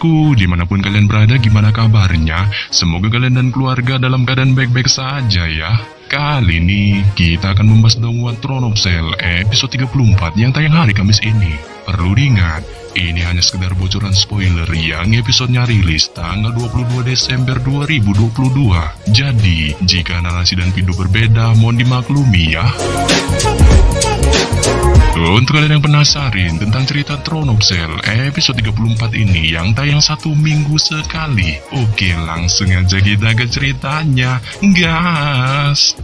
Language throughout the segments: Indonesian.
bosku, dimanapun kalian berada, gimana kabarnya? Semoga kalian dan keluarga dalam keadaan baik-baik saja ya. Kali ini kita akan membahas Dongwon Throne of Cell episode 34 yang tayang hari Kamis ini. Perlu diingat, ini hanya sekedar bocoran spoiler yang episodenya rilis tanggal 22 Desember 2022. Jadi, jika narasi dan video berbeda, mohon dimaklumi ya. Untuk kalian yang penasaran tentang cerita Throne of Cell episode 34 ini yang tayang 1 minggu sekali, oke, langsung aja kita ke ceritanya, gas.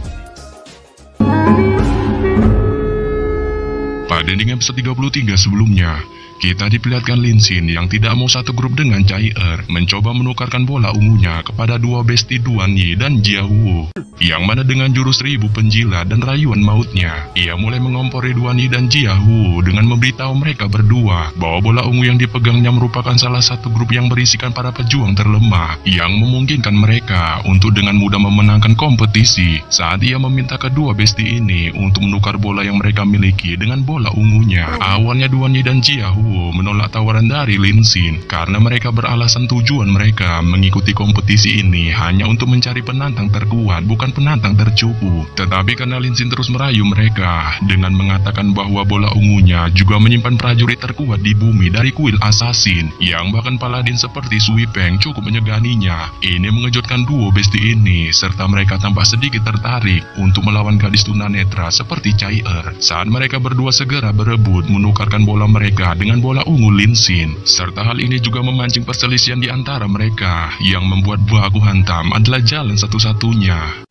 Pada ending episode 33 sebelumnya, kita diperlihatkan Lin Xin yang tidak mau satu grup dengan Chai mencoba menukarkan bola ungunya kepada dua besti Duan Yi dan Jia Wu, yang mana dengan jurus 1000 penjilat dan rayuan mautnya, ia mulai mengompori Duan Yi dan Jia Wu dengan memberitahu mereka berdua bahwa bola ungu yang dipegangnya merupakan salah satu grup yang berisikan para pejuang terlemah yang memungkinkan mereka untuk dengan mudah memenangkan kompetisi. Saat ia meminta kedua besti ini untuk menukar bola yang mereka miliki dengan bola ungunya, awalnya Duan Yi dan Jia Wu menolak tawaran dari Lin Xin karena mereka beralasan tujuan mereka mengikuti kompetisi ini hanya untuk mencari penantang terkuat, bukan penantang tercupu. Tetapi karena Lin Xin terus merayu mereka dengan mengatakan bahwa bola ungunya juga menyimpan prajurit terkuat di bumi dari kuil assassin, yang bahkan paladin seperti Sui Peng cukup menyeganinya. Ini mengejutkan duo besti ini, serta mereka tampak sedikit tertarik untuk melawan gadis tunanetra seperti Chai saat mereka berdua segera berebut menukarkan bola mereka dengan bola ungu Lin Xin. Serta hal ini juga memancing perselisihan di antara mereka, yang membuat baku hantam adalah jalan satu-satunya.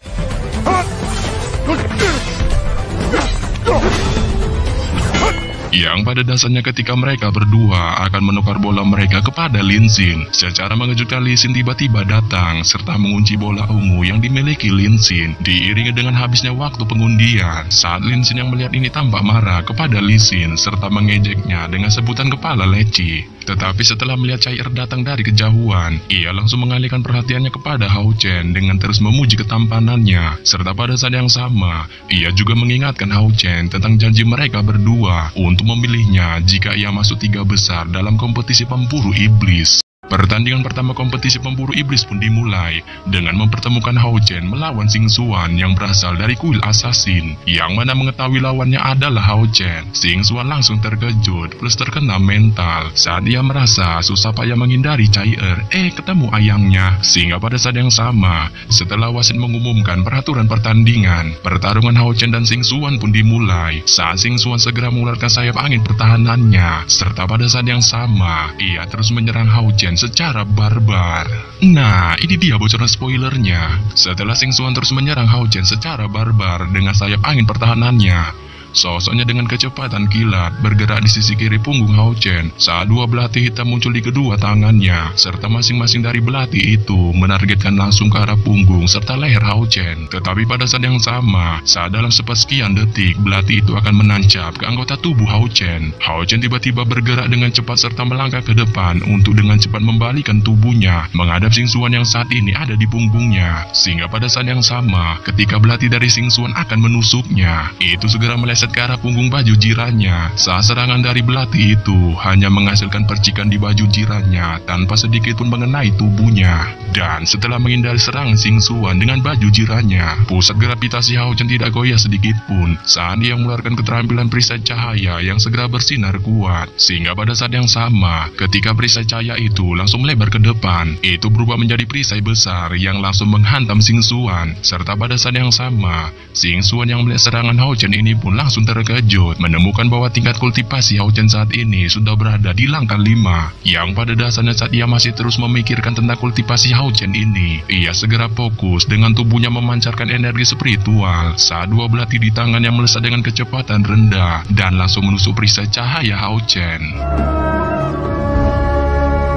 Yang pada dasarnya ketika mereka berdua akan menukar bola mereka kepada Lin Xin, secara mengejutkan Lin Xin tiba-tiba datang serta mengunci bola ungu yang dimiliki Lin Xin, diiringi dengan habisnya waktu pengundian. Saat Lin Xin yang melihat ini tampak marah kepada Lin Xin serta mengejeknya dengan sebutan kepala leci. Tetapi setelah melihat Chai datang dari kejauhan, ia langsung mengalihkan perhatiannya kepada Hao Chen dengan terus memuji ketampanannya. Serta pada saat yang sama, ia juga mengingatkan Hao Chen tentang janji mereka berdua untuk memilihnya jika ia masuk 3 besar dalam kompetisi pemburu iblis. Pertandingan pertama kompetisi pemburu iblis pun dimulai dengan mempertemukan Hao Chen melawan Xing Xuan yang berasal dari kuil assassin, yang mana mengetahui lawannya adalah Hao Chen. Xing Xuan langsung terkejut plus terkena mental saat ia merasa susah payah menghindari Chai ketemu ayangnya. Sehingga pada saat yang sama, setelah wasit mengumumkan peraturan pertandingan, pertarungan Hao Chen dan Xing Xuan pun dimulai saat Xing Xuan segera mengeluarkan sayap angin pertahanannya, serta pada saat yang sama ia terus menyerang Hao Chen secara barbar. Nah, ini dia bocoran spoilernya. Setelah Xing Xuan terus menyerang Hao Chen secara barbar dengan sayap angin pertahanannya, sosoknya dengan kecepatan kilat bergerak di sisi kiri punggung Hao Chen saat dua belati hitam muncul di kedua tangannya, serta masing-masing dari belati itu menargetkan langsung ke arah punggung serta leher Hao Chen. Tetapi pada saat yang sama, saat dalam sepersekian detik belati itu akan menancap ke anggota tubuh Hao Chen, Hao Chen tiba-tiba bergerak dengan cepat serta melangkah ke depan untuk dengan cepat membalikan tubuhnya menghadap Xing Xuan yang saat ini ada di punggungnya. Sehingga pada saat yang sama, ketika belati dari Xing Xuan akan menusuknya, itu segera meleset ke arah punggung baju jirannya. Saat serangan dari belati itu hanya menghasilkan percikan di baju jirannya tanpa sedikit pun mengenai tubuhnya. Dan setelah menghindari serangan Xing Xuan dengan baju jirannya, pusat gravitasi Hao Chen tidak goyah sedikit pun saat dia mengeluarkan keterampilan perisai cahaya yang segera bersinar kuat. Sehingga pada saat yang sama, ketika perisai cahaya itu langsung melebar ke depan, itu berubah menjadi perisai besar yang langsung menghantam Xing Xuan. Serta pada saat yang sama, Xing Xuan yang melihat serangan Hao Chen ini pun langsung terkejut menemukan bahwa tingkat kultivasi Hao Chen saat ini sudah berada di langkah 5, yang pada dasarnya saat ia masih terus memikirkan tentang kultivasi Hao Chen ini, ia segera fokus dengan tubuhnya memancarkan energi spiritual saat dua belati di tangan yang melesat dengan kecepatan rendah dan langsung menusuk perisai cahaya Hao Chen.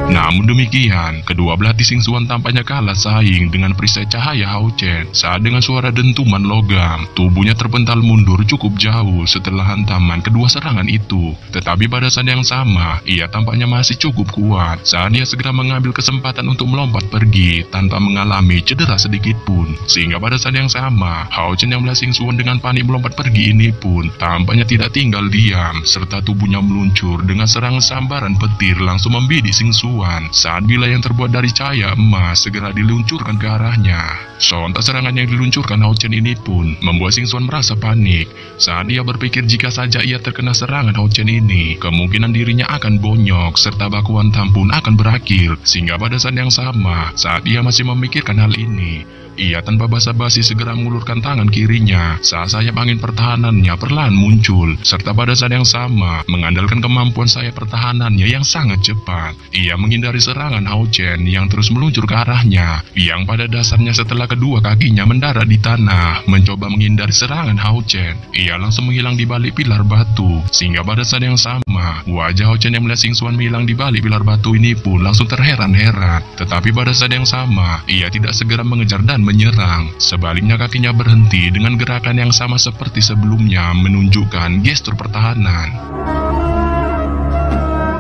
Namun demikian, kedua belati Xing Xuan tampaknya kalah saing dengan perisai cahaya Hao Chen saat dengan suara dentuman logam, tubuhnya terpental mundur cukup jauh setelah hantaman kedua serangan itu. Tetapi pada saat yang sama, ia tampaknya masih cukup kuat saat ia segera mengambil kesempatan untuk melompat pergi tanpa mengalami cedera sedikit pun. Sehingga pada saat yang sama, Hao Chen yang melihat Xing Xuan dengan panik melompat pergi ini pun tampaknya tidak tinggal diam, serta tubuhnya meluncur dengan serangan sambaran petir langsung membidik Xing Xuan. Suan saat bila yang terbuat dari cahaya emas segera diluncurkan ke arahnya. Sontak serangan yang diluncurkan Hao Chen ini pun membuat Xing Suan merasa panik saat dia berpikir jika saja ia terkena serangan Hao Chen ini, kemungkinan dirinya akan bonyok serta baku hantam pun akan berakhir. Sehingga pada saat yang sama, saat ia masih memikirkan hal ini, ia tanpa basa-basi segera mengulurkan tangan kirinya saat sayap angin pertahanannya perlahan muncul, serta pada saat yang sama mengandalkan kemampuan sayap pertahanannya yang sangat cepat, ia menghindari serangan Hao Chen yang terus meluncur ke arahnya, yang pada dasarnya setelah kedua kakinya mendarat di tanah mencoba menghindari serangan Hao Chen, ia langsung menghilang di balik pilar batu. Sehingga pada saat yang sama, wajah Hao Chen yang melihat Xing Suan menghilang di balik pilar batu ini pun langsung terheran-heran. Tetapi pada saat yang sama, ia tidak segera mengejar dan menyerang. Sebaliknya kakinya berhenti dengan gerakan yang sama seperti sebelumnya, menunjukkan gestur pertahanan.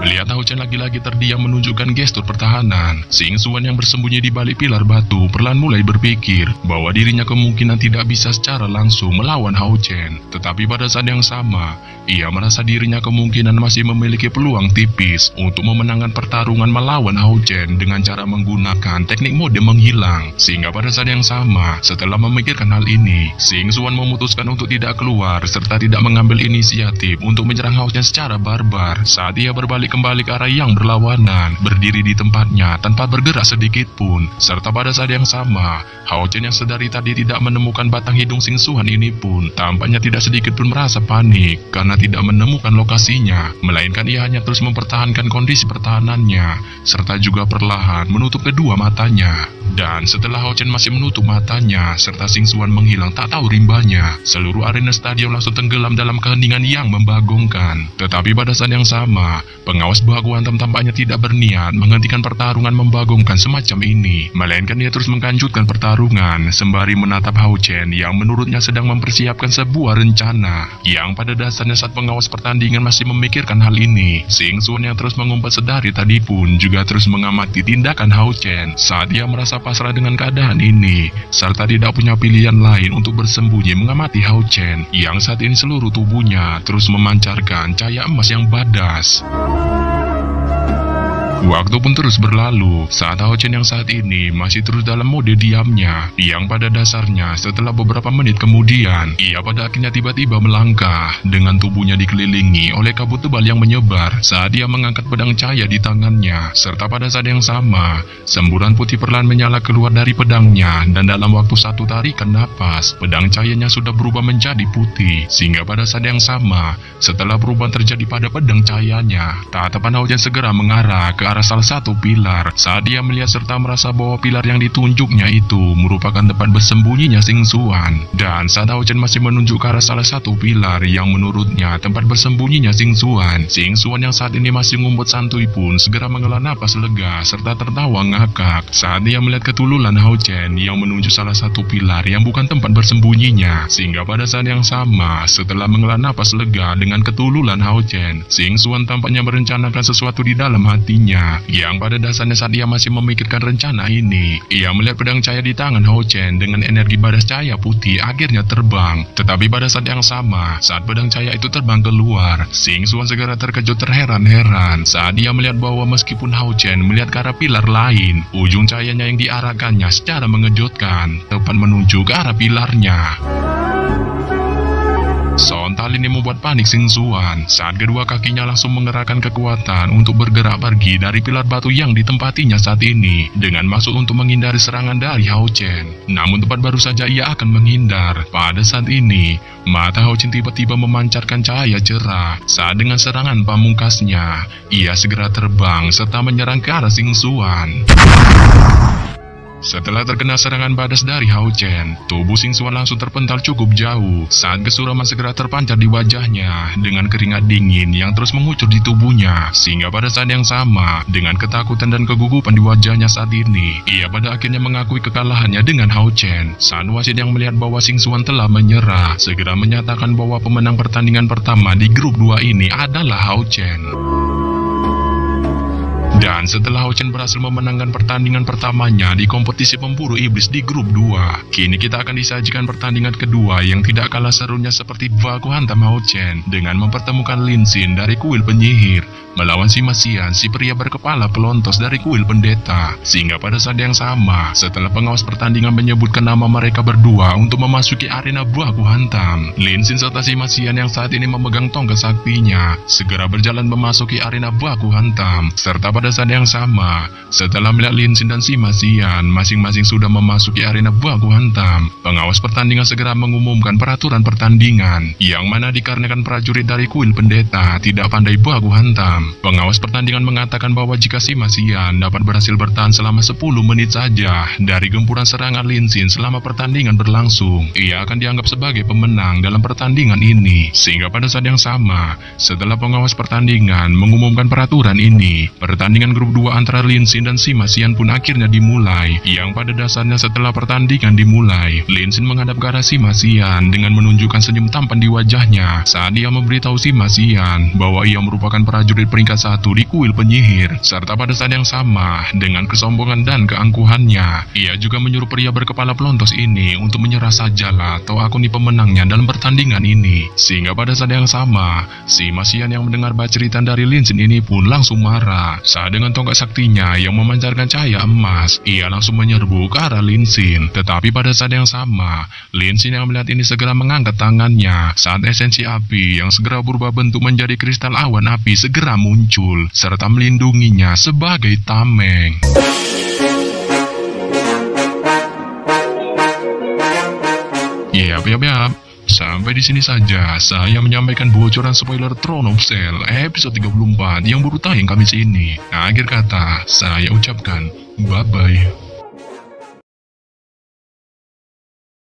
Melihat Hao Chen lagi-lagi terdiam menunjukkan gestur pertahanan, Xing Suan yang bersembunyi di balik pilar batu perlahan mulai berpikir bahwa dirinya kemungkinan tidak bisa secara langsung melawan Hao Chen. Tetapi pada saat yang sama, ia merasa dirinya kemungkinan masih memiliki peluang tipis untuk memenangkan pertarungan melawan Hao Chen dengan cara menggunakan teknik mode menghilang. Sehingga pada saat yang sama, setelah memikirkan hal ini, Xing Suan memutuskan untuk tidak keluar serta tidak mengambil inisiatif untuk menyerang Hao Chen secara barbar saat ia berbalik kembali ke arah yang berlawanan, berdiri di tempatnya tanpa bergerak sedikit pun. Serta pada saat yang sama, Hao Chen yang sedari tadi tidak menemukan batang hidung Xing Suan ini pun tampaknya tidak sedikit pun merasa panik karena tidak menemukan lokasinya, melainkan ia hanya terus mempertahankan kondisi pertahanannya serta juga perlahan menutup kedua matanya. Dan setelah Hao Chen masih menutup matanya serta Xing Suan menghilang tak tahu rimbanya, seluruh arena stadion langsung tenggelam dalam keheningan yang membagongkan. Tetapi pada saat yang sama, pengawas baku hantam tampaknya tidak berniat menghentikan pertarungan membagongkan semacam ini, melainkan ia terus menglanjutkan pertarungan sembari menatap Hao Chen yang menurutnya sedang mempersiapkan sebuah rencana. Yang pada dasarnya saat pengawas pertandingan masih memikirkan hal ini, Xing Suan yang terus mengumpat sedari tadi pun juga terus mengamati tindakan Hao Chen saat ia merasa pasrah dengan keadaan ini serta tidak punya pilihan lain untuk bersembunyi mengamati Hao Chen yang saat ini seluruh tubuhnya terus memancarkan cahaya emas yang badas. Waktu pun terus berlalu saat Hao Chen yang saat ini masih terus dalam mode diamnya, yang pada dasarnya setelah beberapa menit kemudian ia pada akhirnya tiba-tiba melangkah dengan tubuhnya dikelilingi oleh kabut tebal yang menyebar saat dia mengangkat pedang cahaya di tangannya. Serta pada saat yang sama, semburan putih perlahan menyala keluar dari pedangnya dan dalam waktu satu tarikan napas, pedang cahayanya sudah berubah menjadi putih. Sehingga pada saat yang sama, setelah perubahan terjadi pada pedang cahayanya, tatapan Hao Chen segera mengarah ke arah salah satu pilar saat dia melihat serta merasa bahwa pilar yang ditunjuknya itu merupakan tempat bersembunyinya Xing Suan. Dan saat Hao Chen masih menunjuk ke arah salah satu pilar yang menurutnya tempat bersembunyinya Xing Suan yang saat ini masih ngumpet santuy pun segera menghela napas lega serta tertawa ngakak saat dia melihat ketululan Hao Chen yang menuju salah satu pilar yang bukan tempat bersembunyinya. Sehingga pada saat yang sama, setelah menghela napas lega dengan ketululan Hao Chen, Xing Suan tampaknya merencanakan sesuatu di dalam hatinya, yang pada dasarnya saat ia masih memikirkan rencana ini, ia melihat pedang cahaya di tangan Hao Chen dengan energi badas cahaya putih akhirnya terbang. Tetapi pada saat yang sama, saat pedang cahaya itu terbang keluar, Xing Suan segera terkejut terheran-heran saat dia melihat bahwa meskipun Hao Chen melihat ke arah pilar lain, ujung cahayanya yang diarahkannya secara mengejutkan tepat menuju ke arah pilarnya. Sontak ini membuat panik Xing Suan saat kedua kakinya langsung mengerahkan kekuatan untuk bergerak pergi dari pilar batu yang ditempatinya saat ini dengan maksud untuk menghindari serangan dari Hao Chen. Namun tepat baru saja ia akan menghindar, pada saat ini mata Hao Chen tiba-tiba memancarkan cahaya cerah saat dengan serangan pamungkasnya ia segera terbang serta menyerang ke arah Xing Suan. Setelah terkena serangan badas dari Hao Chen, tubuh Xing Suan langsung terpental cukup jauh saat kesuraman segera terpancar di wajahnya dengan keringat dingin yang terus mengucur di tubuhnya. Sehingga pada saat yang sama, dengan ketakutan dan kegugupan di wajahnya saat ini, ia pada akhirnya mengakui kekalahannya dengan Hao Chen. Saat wasit yang melihat bahwa Xing Suan telah menyerah, segera menyatakan bahwa pemenang pertandingan pertama di grup 2 ini adalah Hao Chen. Dan setelah Hao Chen berhasil memenangkan pertandingan pertamanya di kompetisi pemburu iblis di grup 2, kini kita akan disajikan pertandingan kedua yang tidak kalah serunya seperti baku hantam Hao Chen dengan mempertemukan Lin Xin dari kuil penyihir melawan si Masian, si pria berkepala pelontos dari kuil pendeta. Sehingga pada saat yang sama, setelah pengawas pertandingan menyebutkan nama mereka berdua untuk memasuki arena baku hantam, Lin Xin serta si Masian yang saat ini memegang tongkat saktinya segera berjalan memasuki arena baku hantam. Serta pada saat yang sama, setelah melihat Lin Xin dan si Masian masing-masing sudah memasuki arena baku hantam, pengawas pertandingan segera mengumumkan peraturan pertandingan, yang mana dikarenakan prajurit dari kuil pendeta tidak pandai baku hantam, pengawas pertandingan mengatakan bahwa jika si Masian dapat berhasil bertahan selama 10 menit saja dari gempuran serangan Lin Xin selama pertandingan berlangsung, ia akan dianggap sebagai pemenang dalam pertandingan ini. Sehingga pada saat yang sama, setelah pengawas pertandingan mengumumkan peraturan ini, pertandingan grup 2 antara Lin Xin dan si Masian pun akhirnya dimulai, yang pada dasarnya setelah pertandingan dimulai, Lin Xin menghadap ke arah si Masian dengan menunjukkan senyum tampan di wajahnya saat ia memberitahu si Masian bahwa ia merupakan prajurit peringkat 1 di kuil penyihir. Serta pada saat yang sama, dengan kesombongan dan keangkuhannya, ia juga menyuruh pria berkepala pelontos ini untuk menyerah sajalah atau aku nih pemenangnya dalam pertandingan ini. Sehingga pada saat yang sama, si Masian yang mendengar baceritan dari Lin Xin ini pun langsung marah saat dengan tongkat saktinya yang memancarkan cahaya emas, ia langsung menyerbu ke arah Lin Xin. Tetapi pada saat yang sama, Lin Xin yang melihat ini segera mengangkat tangannya saat esensi api yang segera berubah bentuk menjadi kristal awan api segera muncul serta melindunginya sebagai tameng. Yap. Sampai di sini saja saya menyampaikan bocoran spoiler Throne of Cell episode 34 yang baru tayang Kamis ini. Akhir kata, saya ucapkan bye-bye.